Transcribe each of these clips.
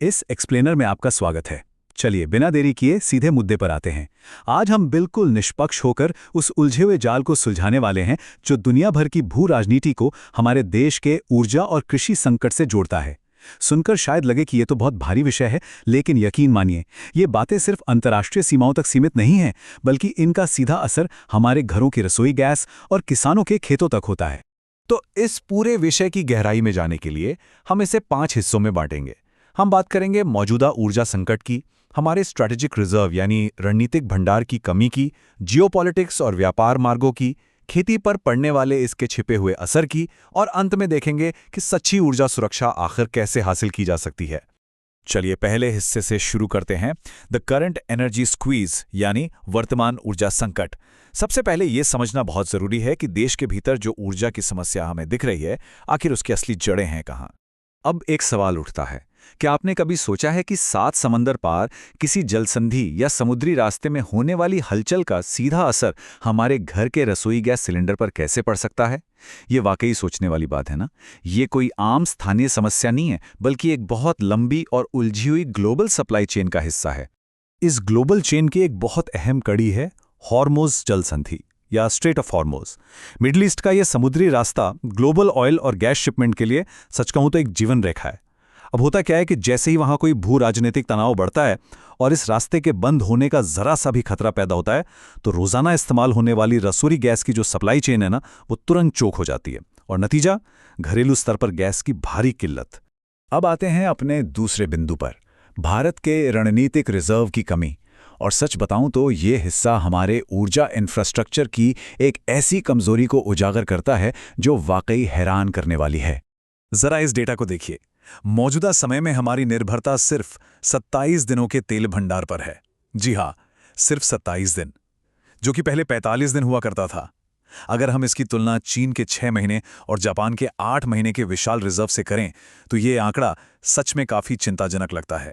इस एक्सप्लेनर में आपका स्वागत है। चलिए बिना देरी किए सीधे मुद्दे पर आते हैं। आज हम बिल्कुल निष्पक्ष होकर उस उलझे हुए जाल को सुलझाने वाले हैं जो दुनिया भर की भू राजनीति को हमारे देश के ऊर्जा और कृषि संकट से जोड़ता है। सुनकर शायद लगे कि ये तो बहुत भारी विषय है, लेकिन यकीन मानिए ये बातें सिर्फ अंतर्राष्ट्रीय सीमाओं तक सीमित नहीं हैं, बल्कि इनका सीधा असर हमारे घरों की रसोई गैस और किसानों के खेतों तक होता है। तो इस पूरे विषय की गहराई में जाने के लिए हम इसे 5 हिस्सों में बांटेंगे। हम बात करेंगे मौजूदा ऊर्जा संकट की, हमारे स्ट्रैटेजिक रिजर्व यानी रणनीतिक भंडार की कमी की, जियोपॉलिटिक्स और व्यापार मार्गों की, खेती पर पड़ने वाले इसके छिपे हुए असर की, और अंत में देखेंगे कि सच्ची ऊर्जा सुरक्षा आखिर कैसे हासिल की जा सकती है। चलिए पहले हिस्से से शुरू करते हैं, द करंट एनर्जी स्क्वीज यानी वर्तमान ऊर्जा संकट। सबसे पहले यह समझना बहुत जरूरी है कि देश के भीतर जो ऊर्जा की समस्या हमें दिख रही है, आखिर उसकी असली जड़ें हैं कहाँ। अब एक सवाल उठता है, क्या आपने कभी सोचा है कि 7 समंदर पार किसी जलसंधि या समुद्री रास्ते में होने वाली हलचल का सीधा असर हमारे घर के रसोई गैस सिलेंडर पर कैसे पड़ सकता है? ये वाकई सोचने वाली बात है ना। ये कोई आम स्थानीय समस्या नहीं है, बल्कि एक बहुत लंबी और उलझी हुई ग्लोबल सप्लाई चेन का हिस्सा है। इस ग्लोबल चेन की एक बहुत अहम कड़ी है हॉर्मुज़ जलसंधि या straight of Hormuz. Middle east का यह समुद्री रास्ता ग्लोबल ऑयल और गैस शिपमेंट के लिए सच कहूं तो एक जीवन रेखा है। अब होता क्या है कि जैसे ही वहां कोई भू राजनीतिक तनाव बढ़ता है और इस रास्ते के बंद होने का जरा सा भी खतरा पैदा होता है, तो रोजाना इस्तेमाल होने वाली रसोई गैस की जो सप्लाई चेन है ना, वो तुरंत चोक हो जाती है और नतीजा घरेलू स्तर पर गैस की भारी किल्लत। अब आते हैं अपने दूसरे बिंदु पर, भारत के रणनीतिक रिजर्व की कमी। और सच बताऊं तो ये हिस्सा हमारे ऊर्जा इंफ्रास्ट्रक्चर की एक ऐसी कमजोरी को उजागर करता है जो वाकई हैरान करने वाली है। जरा इस डेटा को देखिए। मौजूदा समय में हमारी निर्भरता सिर्फ 27 दिनों के तेल भंडार पर है। जी हां, सिर्फ 27 दिन, जो कि पहले 45 दिन हुआ करता था। अगर हम इसकी तुलना चीन के 6 महीने और जापान के 8 महीने के विशाल रिजर्व से करें तो ये आंकड़ा सच में काफी चिंताजनक लगता है।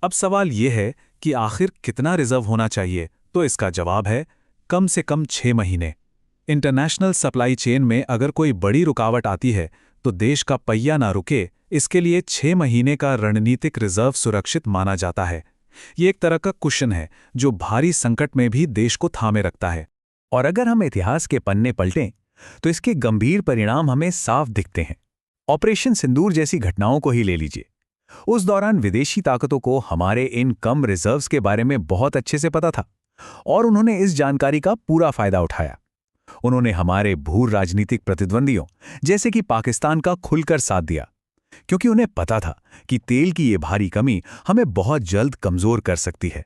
अब सवाल यह है कि आखिर कितना रिजर्व होना चाहिए? तो इसका जवाब है कम से कम 6 महीने। इंटरनेशनल सप्लाई चेन में अगर कोई बड़ी रुकावट आती है तो देश का पहिया ना रुके, इसके लिए 6 महीने का रणनीतिक रिजर्व सुरक्षित माना जाता है। ये एक तरह का कुशन है जो भारी संकट में भी देश को थामे रखता है। और अगर हम इतिहास के पन्ने पलटें तो इसके गंभीर परिणाम हमें साफ दिखते हैं। ऑपरेशन सिंदूर जैसी घटनाओं को ही ले लीजिए। उस दौरान विदेशी ताकतों को हमारे इन कम रिजर्व्स के बारे में बहुत अच्छे से पता था और उन्होंने इस जानकारी का पूरा फायदा उठाया। उन्होंने हमारे भू राजनीतिक प्रतिद्वंदियों जैसे कि पाकिस्तान का खुलकर साथ दिया, क्योंकि उन्हें पता था कि तेल की ये भारी कमी हमें बहुत जल्द कमजोर कर सकती है।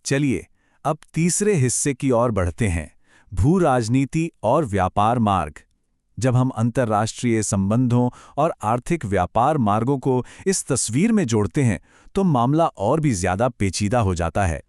चलिए अब तीसरे हिस्से की ओर बढ़ते हैं, भू राजनीति और व्यापार मार्ग। जब हम अंतर्राष्ट्रीय संबंधों और आर्थिक व्यापार मार्गों को इस तस्वीर में जोड़ते हैं तो मामला और भी ज्यादा पेचीदा हो जाता है।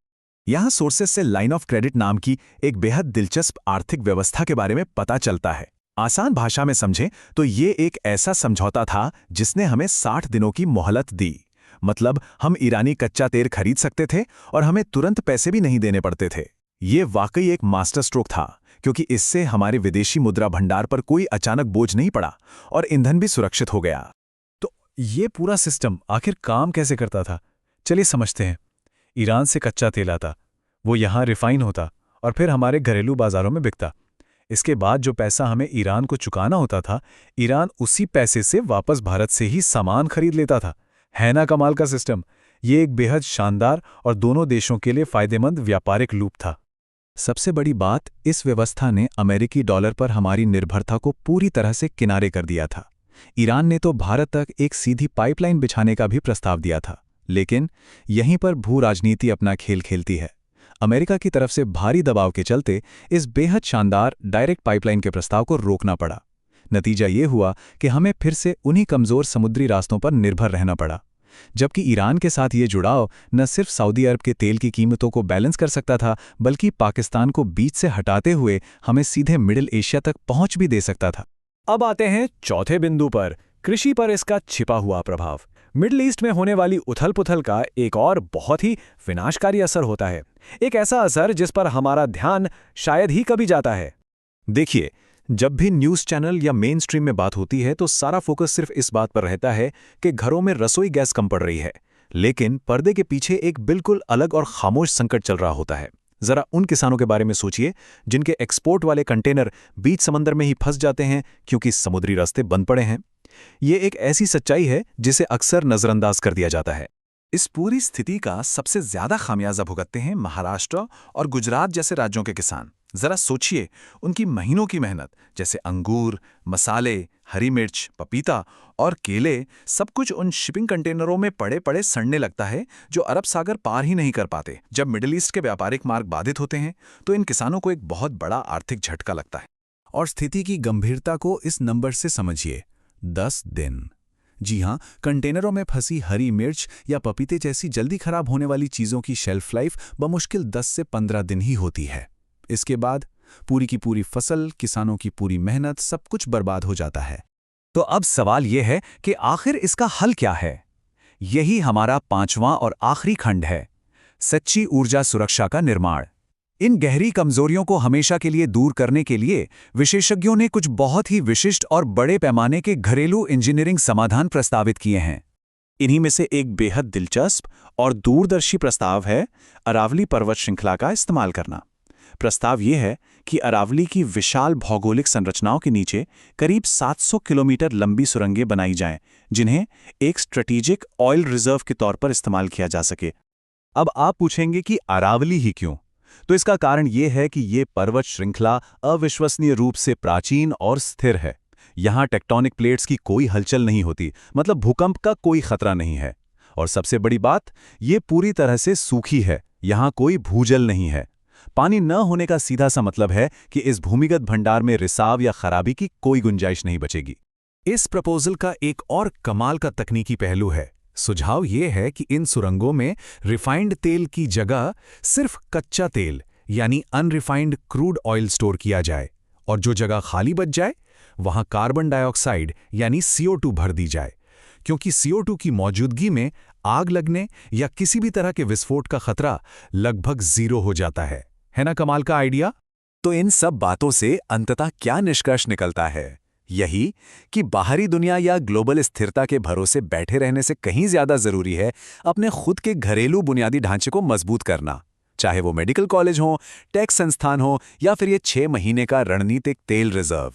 यहां सोर्सेस से लाइन ऑफ क्रेडिट नाम की एक बेहद दिलचस्प आर्थिक व्यवस्था के बारे में पता चलता है। आसान भाषा में समझें तो ये एक ऐसा समझौता था जिसने हमें 60 दिनों की मोहलत दी। मतलब हम ईरानी कच्चा तेल खरीद सकते थे और हमें तुरंत पैसे भी नहीं देने पड़ते थे। ये वाकई एक मास्टर स्ट्रोक था, क्योंकि इससे हमारे विदेशी मुद्रा भंडार पर कोई अचानक बोझ नहीं पड़ा और ईंधन भी सुरक्षित हो गया। तो ये पूरा सिस्टम आखिर काम कैसे करता था? चलिए समझते हैं। ईरान से कच्चा तेल आता, वो यहाँ रिफाइन होता और फिर हमारे घरेलू बाजारों में बिकता। इसके बाद जो पैसा हमें ईरान को चुकाना होता था, ईरान उसी पैसे से वापस भारत से ही सामान खरीद लेता था। है ना कमाल का सिस्टम? ये एक बेहद शानदार और दोनों देशों के लिए फायदेमंद व्यापारिक लूप था। सबसे बड़ी बात, इस व्यवस्था ने अमेरिकी डॉलर पर हमारी निर्भरता को पूरी तरह से किनारे कर दिया था। ईरान ने तो भारत तक एक सीधी पाइपलाइन बिछाने का भी प्रस्ताव दिया था, लेकिन यहीं पर भू राजनीति अपना खेल खेलती है। अमेरिका की तरफ से भारी दबाव के चलते इस बेहद शानदार डायरेक्ट पाइपलाइन के प्रस्ताव को रोकना पड़ा। नतीजा ये हुआ कि हमें फिर से उन्हीं कमजोर समुद्री रास्तों पर निर्भर रहना पड़ा। जबकि ईरान के साथ ये जुड़ाव न सिर्फ सऊदी अरब के तेल की कीमतों को बैलेंस कर सकता था, बल्कि पाकिस्तान को बीच से हटाते हुए हमें सीधे मिडिल एशिया तक पहुंच भी दे सकता था। अब आते हैं चौथे बिंदु पर, कृषि पर इसका छिपा हुआ प्रभाव। मिडिल ईस्ट में होने वाली उथल-पुथल का एक और बहुत ही विनाशकारी असर होता है। एक ऐसा असर जिस पर हमारा ध्यान शायद ही कभी जाता है। देखिए, जब भी न्यूज़ चैनल या मेन स्ट्रीम में बात होती है तो सारा फोकस सिर्फ इस बात पर रहता है कि घरों में रसोई गैस कम पड़ रही है, लेकिन पर्दे के पीछे एक बिल्कुल अलग और खामोश संकट चल रहा होता है। जरा उन किसानों के बारे में सोचिए जिनके एक्सपोर्ट वाले कंटेनर बीच समंदर में ही फंस जाते हैं क्योंकि समुद्री रास्ते बंद पड़े हैं। ये एक ऐसी सच्चाई है जिसे अक्सर नजरअंदाज कर दिया जाता है। इस पूरी स्थिति का सबसे ज्यादा खामियाजा भुगतते हैं महाराष्ट्र और गुजरात जैसे राज्यों के किसान। जरा सोचिए, उनकी महीनों की मेहनत, जैसे अंगूर, मसाले, हरी मिर्च, पपीता और केले, सब कुछ उन शिपिंग कंटेनरों में पड़े पड़े सड़ने लगता है जो अरब सागर पार ही नहीं कर पाते। जब मिडिल ईस्ट के व्यापारिक मार्ग बाधित होते हैं तो इन किसानों को एक बहुत बड़ा आर्थिक झटका लगता है। और स्थिति की गंभीरता को इस नंबर से समझिए, 10 दिन। जी हां, कंटेनरों में फंसी हरी मिर्च या पपीते जैसी जल्दी खराब होने वाली चीजों की शेल्फ लाइफ बमुश्किल 10 से 15 दिन ही होती है। इसके बाद पूरी की पूरी फसल, किसानों की पूरी मेहनत, सब कुछ बर्बाद हो जाता है। तो अब सवाल यह है कि आखिर इसका हल क्या है? यही हमारा 5वां और आखिरी खंड है, सच्ची ऊर्जा सुरक्षा का निर्माण। इन गहरी कमजोरियों को हमेशा के लिए दूर करने के लिए विशेषज्ञों ने कुछ बहुत ही विशिष्ट और बड़े पैमाने के घरेलू इंजीनियरिंग समाधान प्रस्तावित किए हैं। इन्हीं में से एक बेहद दिलचस्प और दूरदर्शी प्रस्ताव है अरावली पर्वत श्रृंखला का इस्तेमाल करना। प्रस्ताव यह है कि अरावली की विशाल भौगोलिक संरचनाओं के नीचे करीब 700 किलोमीटर लंबी सुरंगें बनाई जाएं, जिन्हें एक स्ट्रेटेजिक ऑयल रिजर्व के तौर पर इस्तेमाल किया जा सके। अब आप पूछेंगे कि अरावली ही क्यों? तो इसका कारण यह है कि ये पर्वत श्रृंखला अविश्वसनीय रूप से प्राचीन और स्थिर है। यहाँ टेक्टोनिक प्लेट्स की कोई हलचल नहीं होती, मतलब भूकंप का कोई खतरा नहीं है। और सबसे बड़ी बात, ये पूरी तरह से सूखी है, यहाँ कोई भूजल नहीं है। पानी न होने का सीधा सा मतलब है कि इस भूमिगत भंडार में रिसाव या खराबी की कोई गुंजाइश नहीं बचेगी। इस प्रपोजल का एक और कमाल का तकनीकी पहलू है। सुझाव ये है कि इन सुरंगों में रिफाइंड तेल की जगह सिर्फ कच्चा तेल यानी अनरिफाइंड क्रूड ऑयल स्टोर किया जाए, और जो जगह खाली बच जाए वहां कार्बन डाइऑक्साइड यानी CO2 भर दी जाए, क्योंकि CO2 की मौजूदगी में आग लगने या किसी भी तरह के विस्फोट का खतरा लगभग 0 हो जाता है ना कमाल का आइडिया? तो इन सब बातों से अंततः क्या निष्कर्ष निकलता है? यही कि बाहरी दुनिया या ग्लोबल स्थिरता के भरोसे बैठे रहने से कहीं ज्यादा जरूरी है अपने खुद के घरेलू बुनियादी ढांचे को मजबूत करना, चाहे वो मेडिकल कॉलेज हो, टेक संस्थान हो या फिर ये 6 महीने का रणनीतिक तेल रिजर्व।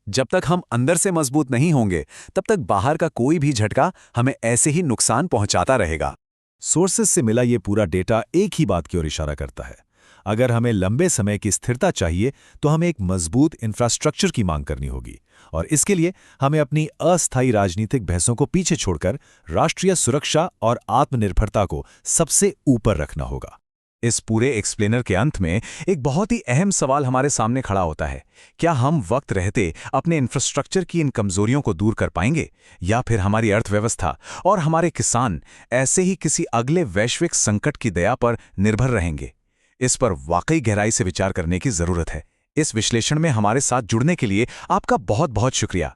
जब तक हम अंदर से मजबूत नहीं होंगे, तब तक बाहर का कोई भी झटका हमें ऐसे ही नुकसान पहुंचाता रहेगा। सोर्सेस से मिला ये पूरा डेटा एक ही बात की ओर इशारा करता है। अगर हमें लंबे समय की स्थिरता चाहिए तो हमें एक मजबूत इंफ्रास्ट्रक्चर की मांग करनी होगी, और इसके लिए हमें अपनी अस्थायी राजनीतिक बहसों को पीछे छोड़कर राष्ट्रीय सुरक्षा और आत्मनिर्भरता को सबसे ऊपर रखना होगा। इस पूरे एक्सप्लेनर के अंत में एक बहुत ही अहम सवाल हमारे सामने खड़ा होता है, क्या हम वक्त रहते अपने इंफ्रास्ट्रक्चर की इन कमजोरियों को दूर कर पाएंगे, या फिर हमारी अर्थव्यवस्था और हमारे किसान ऐसे ही किसी अगले वैश्विक संकट की दया पर निर्भर रहेंगे? इस पर वाकई गहराई से विचार करने की जरूरत है। इस विश्लेषण में हमारे साथ जुड़ने के लिए आपका बहुत बहुत शुक्रिया।